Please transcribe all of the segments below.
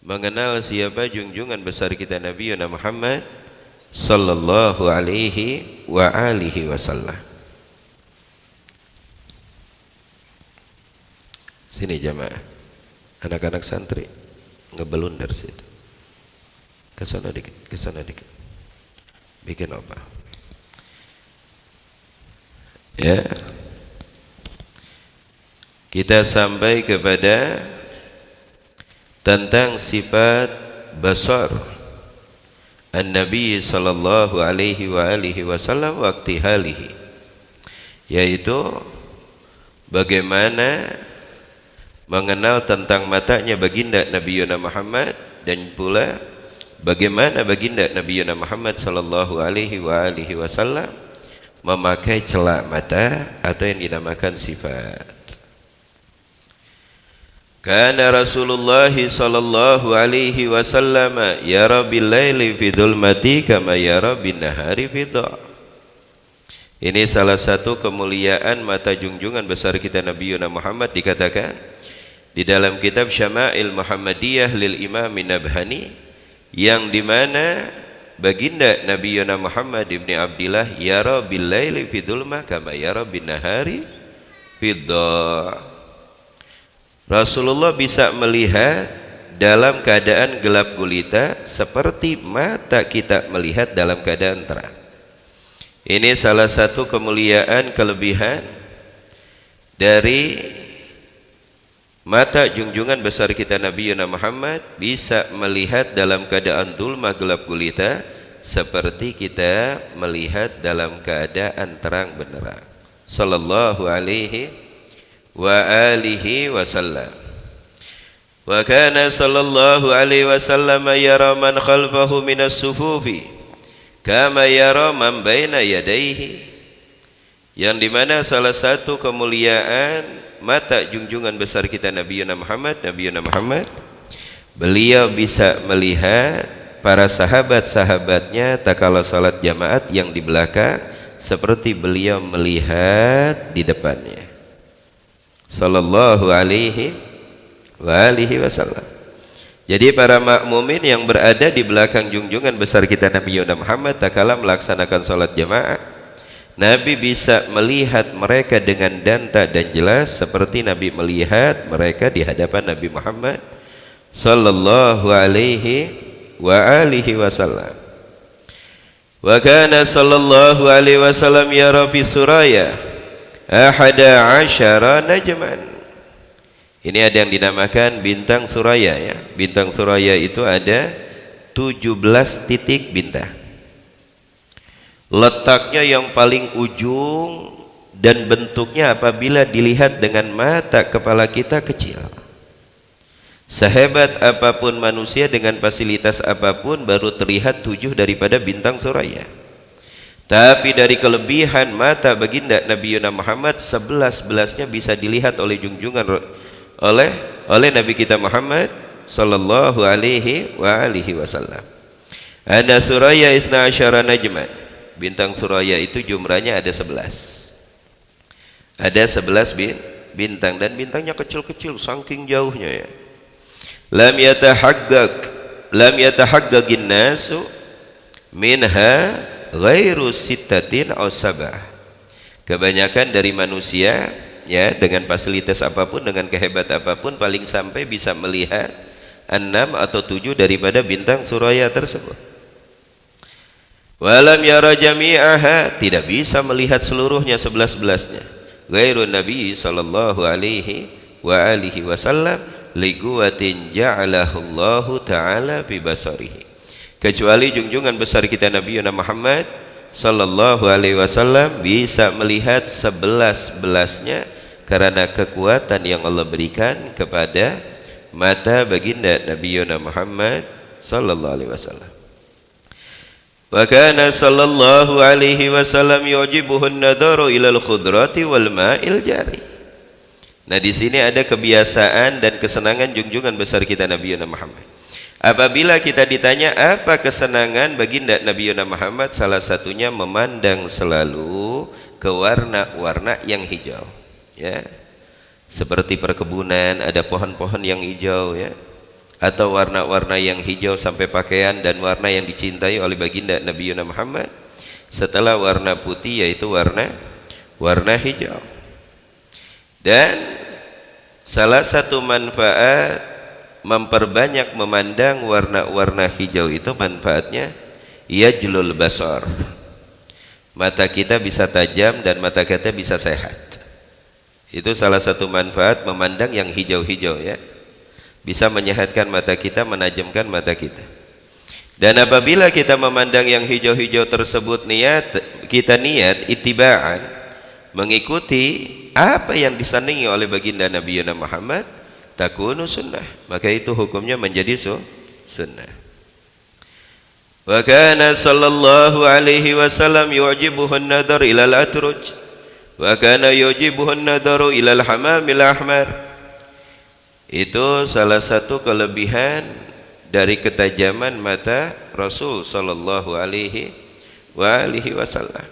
mengenal siapa junjungan besar kita Nabi Muhammad sallallahu alaihi wa alihi wasallam. Sini jamaah, anak-anak santri ngebelun dari situ. Ke sana dikit, ke sana dikit. Bikin apa? Ya. Kita sampai kepada tentang sifat basar An-Nabi sallallahu alaihi wa alihi wasallam waktu halihi, yaitu bagaimana mengenal tentang matanya baginda Nabi Muhammad, dan pula bagaimana baginda Nabi Muhammad sallallahu alaihi wa alihi wasallam memakai celak mata atau yang dinamakan sifat. Kana Rasulullah sallallahu alaihi wasallam yara bil laili fi dhulmati kama yara bin nahari fi dha'. Ini salah satu kemuliaan mata junjungan besar kita Nabi Muhammad, dikatakan di dalam kitab Syama'il Muhammadiyah lil Imam Nabhani, yang dimana baginda Nabi Muhammad ibni Abdillah yara bil laili fi dhulma kama yara bin nahari fi dha'. Rasulullah bisa melihat dalam keadaan gelap gulita seperti mata kita melihat dalam keadaan terang. Ini salah satu kemuliaan kelebihan dari mata junjungan besar kita Nabi Muhammad, bisa melihat dalam keadaan dulmah gelap gulita seperti kita melihat dalam keadaan terang benderang. Sallallahu alaihi wa alihi wasallam. Wa kana sallallahu alaihi wasallam yara man khalfahu minas sufufi kama yara man baina yadayhi, yang dimana salah satu kemuliaan mata junjungan besar kita Nabi Muhammad, beliau bisa melihat para sahabat-sahabatnya tatkala salat jamaat yang di belakang seperti beliau melihat di depannya. Sallallahu alaihi wa alihi wasallam. Jadi para makmumin yang berada di belakang junjungan besar kita Nabi Muhammad tatkala melaksanakan salat jamaah, Nabi bisa melihat mereka dengan danta dan jelas seperti Nabi melihat mereka di hadapan Nabi Muhammad sallallahu alaihi wa alihi wasallam. Wa kana sallallahu alaihi wasallam yara fi suraya ahada asyara najman. Ini ada yang dinamakan bintang suraya, ya. Bintang suraya itu ada 17 titik bintang. Letaknya yang paling ujung dan bentuknya apabila dilihat dengan mata kepala kita kecil. Sehebat apapun manusia dengan fasilitas apapun baru terlihat 7 daripada bintang suraya. Tapi dari kelebihan mata baginda Nabi Muhammad, 11-11-nya bisa dilihat oleh junjungan oleh Nabi kita Muhammad sallallahu alaihi wa alihi wasallam. Ada suraya isna asyara najman. Bintang suraya itu jumlahnya ada 11. Ada 11 bintang, dan bintangnya kecil-kecil saking jauhnya, ya. Lam yatahaggagin nasu minha ghairu sittatin aw sab'ah. Kebanyakan dari manusia, ya, dengan fasilitas apapun, dengan kehebat apapun, paling sampai bisa melihat 6 atau 7 daripada bintang suraya tersebut. Walam yara jami'aha, tidak bisa melihat seluruhnya 11-11-nya. Ghairun Nabi sallallahu alaihi wa alihi wasallam liguwatin ja'alahu Allahu ta'ala fi basarihi. Kecuali junjungan besar kita Nabi Muhammad sallallahu alaihi wasallam bisa melihat 11-11-nya karena kekuatan yang Allah berikan kepada mata baginda Nabi Muhammad sallallahu alaihi wasallam. Wa kana sallallahu alaihi wasallam yu'jibuhu an-nadharu ila al-khudrati wal ma'il jari. Nah, di sini ada kebiasaan dan kesenangan junjungan besar kita Nabi Muhammad. Apabila kita ditanya apa kesenangan baginda Nabi Muhammad, salah satunya memandang selalu ke warna-warna yang hijau, ya. Seperti perkebunan, ada pohon-pohon yang hijau, ya. atau warna-warna yang hijau sampai pakaian dan warna yang dicintai oleh baginda Nabi Muhammad setelah warna putih, yaitu warna hijau. Dan salah satu manfaat memperbanyak memandang warna-warna hijau itu, manfaatnya yajlul basar, mata kita bisa tajam dan mata kita bisa sehat. Itu salah satu manfaat memandang yang hijau-hijau, ya, bisa menyehatkan mata kita, menajamkan mata kita. Dan apabila kita memandang yang hijau-hijau tersebut, kita niat ittiba'an, mengikuti apa yang disandingi oleh baginda Nabi Muhammad, takunu sunnah, maka itu hukumnya menjadi sunnah. Wa kana sallallahu alaihi wasallam yu'jibuhu an-nadar ila al-atruj wa kana yu'jibuhu an-nadaru ila al-hamamil ahmar. Itu salah satu kelebihan dari ketajaman mata Rasul sallallahu alaihi wasallam.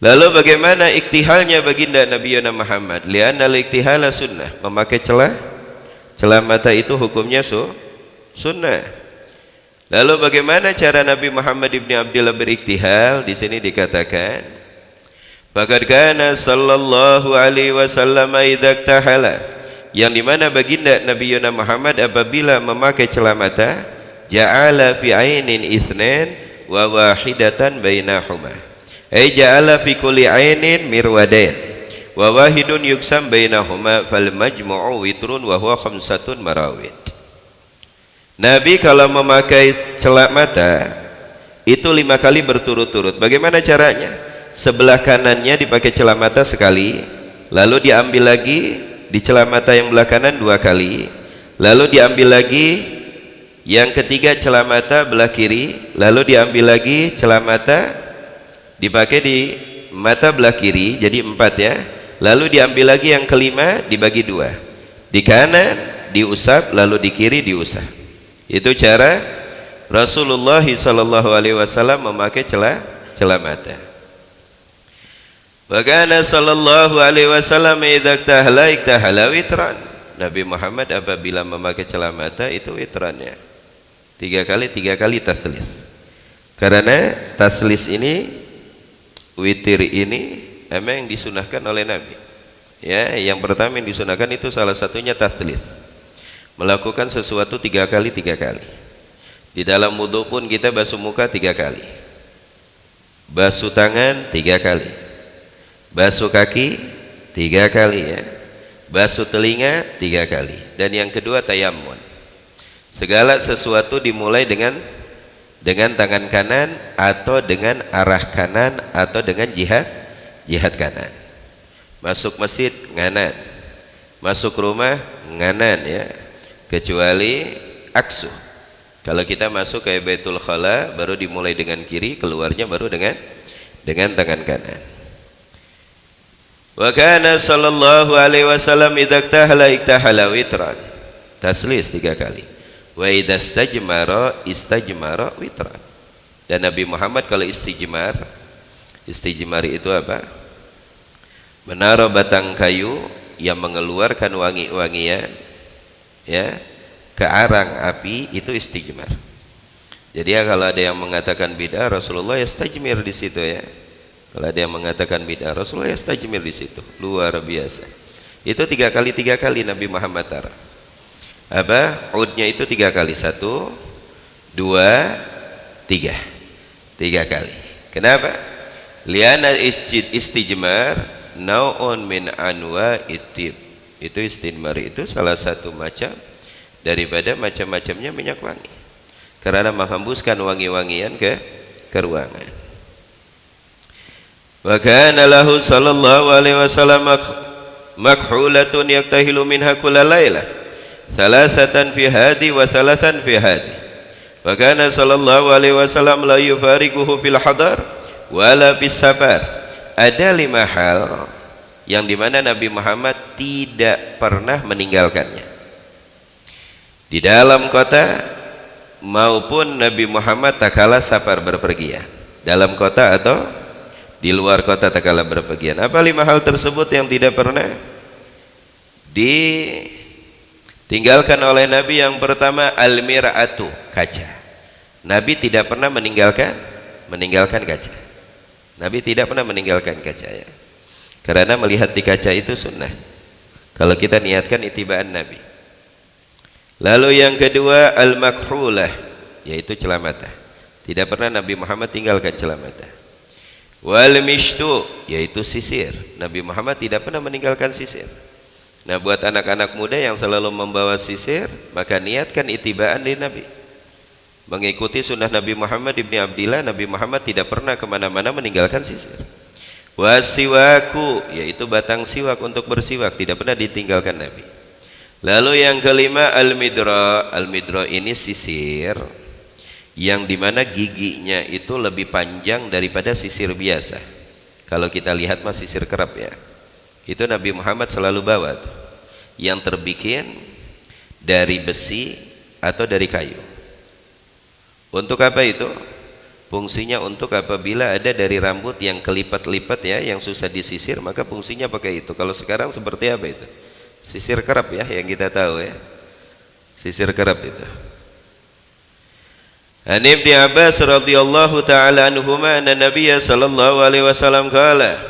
Lalu bagaimana iktihalnya baginda Nabi Muhammad? Li'anna al-iktihala sunnah, memakai celah mata itu hukumnya sunnah. Lalu bagaimana cara Nabi Muhammad ibn Abdillah beriktihal? Di sini dikatakan, faqad kana sallallahu alaihi wasallam idza iktahala, yang dimana baginda Nabi Muhammad apabila memakai celah mata, ja'ala fi ainin itsnan wa wahidatan bainahuma, ay ja'ala fi kulli ainin mirwadain wa wahidun yuksam bainahuma fal majmu'u witrun wa huwa khamsatun marawid. Nabi kalau memakai celah mata itu 5 kali berturut-turut. Bagaimana caranya? Sebelah kanannya dipakai celah mata sekali, lalu diambil lagi di celah mata yang belah kanan 2 kali, lalu diambil lagi yang ketiga celah mata belah kiri, lalu diambil lagi celah mata dipakai di mata belah kiri, jadi 4 ya. Lalu diambil lagi yang kelima, dibagi 2, di kanan diusap, lalu di kiri diusap. Itu cara Rasulullah sallallahu alaihi wasallam memakai celah mata. Wa kana sallallahu alaihi wasallam idza iktahala witran. Nabi Muhammad apabila memakai celah mata itu witrannya 3 kali taslis. Karena taslis ini, witir ini memang disunahkan oleh Nabi. Ya, yang pertama yang disunahkan itu salah satunya taslis. Melakukan sesuatu 3 kali. Di dalam wudu pun kita basuh muka 3 kali, basuh tangan 3 kali, basuh kaki 3 kali, ya, basuh telinga 3 kali. Dan yang kedua tayammun. Segala sesuatu dimulai dengan tangan kanan atau dengan arah kanan atau dengan jihad kanan. Masuk masjid nganan, masuk rumah nganan, ya, kecuali aksu. Kalau kita masuk ke Baitul Khala baru dimulai dengan kiri, keluarnya baru dengan tangan kanan. Wa kana sallallahu alaihi wasallam idza iktahala witran, taslis 3 kali. Wa idza istajmara witran. Dan Nabi Muhammad kalau istijmar itu apa? Menaruh batang kayu yang mengeluarkan wangi-wangian, ya, ke arang api, itu istijmar. Jadi ya, kalau ada yang mengatakan bid'ah, Rasulullah yastajmir di situ, ya. Kalau ada yang mengatakan bid'ah, Rasulullah yastajmir di situ. Luar biasa. Itu 3 kali Nabi Muhammad taruh. Apa? Udnya itu 3 kali. 1, 2, 3. 3 kali. Kenapa? Liana istijmar nau'un min anwa itib. Itu istinmar itu salah satu macam daripada macam-macamnya minyak wangi, karena menghembuskan wangi-wangian ke ruangan. Wa kana lahu sallallahu alaihi wasallam makhulatun yaktahilu minha kulla lailah thalathatan fi hadi wa thalathan fi hadi. Wa kana sallallahu alaihi wasallam la yufariquhu fil hadar wala bis safar. Ada 5 hal yang dimana Nabi Muhammad tidak pernah meninggalkannya di dalam kota maupun Nabi Muhammad tak kalah safar berpergian, dalam kota atau di luar kota tak kalah berpergian. Apa 5 hal tersebut yang tidak pernah tinggalkan oleh Nabi yang pertama al-mir'atu, kaca. Nabi tidak pernah meninggalkan kaca. Nabi tidak pernah meninggalkan kaca ya. Karena melihat di kaca itu sunnah. Kalau kita niatkan itibaan Nabi. Lalu yang kedua al-makhulah, yaitu celah mata. Tidak pernah Nabi Muhammad tinggalkan celah mata. Wal mishtu, yaitu sisir. Nabi Muhammad tidak pernah meninggalkan sisir. Nah, buat anak-anak muda yang selalu membawa sisir, maka niatkan itibaan di Nabi, mengikuti sunnah Nabi Muhammad ibni Abdillah. Nabi Muhammad tidak pernah kemana-mana meninggalkan sisir. Wasiwaku, yaitu batang siwak untuk bersiwak, tidak pernah ditinggalkan Nabi. Lalu yang kelima al-midra. Al-midra ini sisir yang dimana giginya itu lebih panjang daripada sisir biasa. Kalau kita lihat mah sisir kerap ya, itu Nabi Muhammad selalu bawa tuh, yang terbikin dari besi atau dari kayu. Untuk apa itu? Fungsinya untuk apabila ada dari rambut yang kelipat-lipat ya, yang susah disisir, maka fungsinya pakai itu. Kalau sekarang seperti apa itu? Sisir kerap ya, yang kita tahu ya, sisir kerap itu. An Ibnu Abbas radhiyallahu taala anhuma anna Nabiyya sallallahu alaihi wasallam qala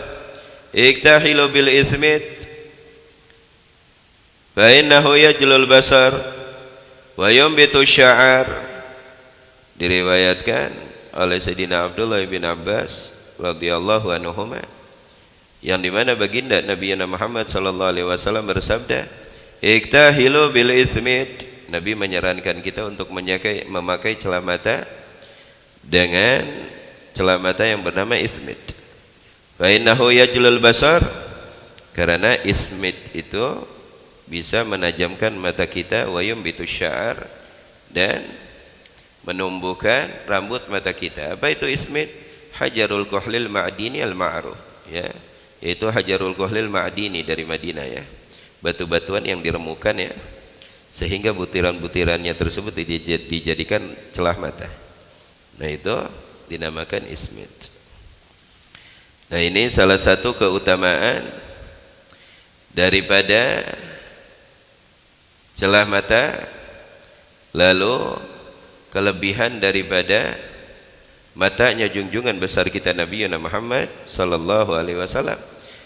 iktahilu bil ithmit fa innahu yajlul basar wa yumbitu sya'ar. Diriwayatkan oleh Sayyidina Abdullah bin Abbas radhiyallahu anhuma, yang dimana baginda Nabi Muhammad sallallahu alaihi wasallam bersabda, iktahilu bil ithmit. Nabi menyarankan kita untuk memakai celah mata dengan celah mata yang bernama ithmit. Fa innahu yajlul basar, karena ithmit itu bisa menajamkan mata kita, wa yumbitu sya'ar, dan menumbuhkan rambut mata kita. Apa itu ithmit? Hajarul kuhlil ma'dini al-ma'ruf ya, yaitu hajarul kuhlil ma'dini dari Madinah ya, batu-batuan yang diremukan ya, sehingga butiran-butirannya tersebut dijadikan celah mata. Nah, itu dinamakan ismit. Nah, ini salah satu keutamaan daripada celah mata. Lalu kelebihan daripada matanya junjungan besar kita Nabi Muhammad sallallahu alaihi wasallam,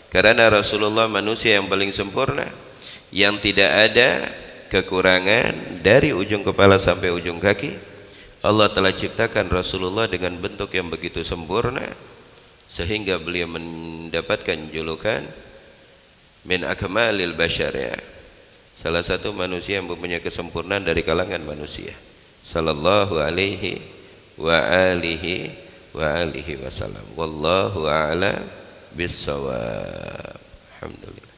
karena Rasulullah manusia yang paling sempurna, yang tidak ada kekurangan dari ujung kepala sampai ujung kaki. Allah telah ciptakan Rasulullah dengan bentuk yang begitu sempurna, sehingga beliau mendapatkan julukan min akmalil bashar ya, salah satu manusia yang mempunyai kesempurnaan dari kalangan manusia, sallallahu alaihi wa alihi wasallam. Wallahu a'lam bissawab. Alhamdulillah.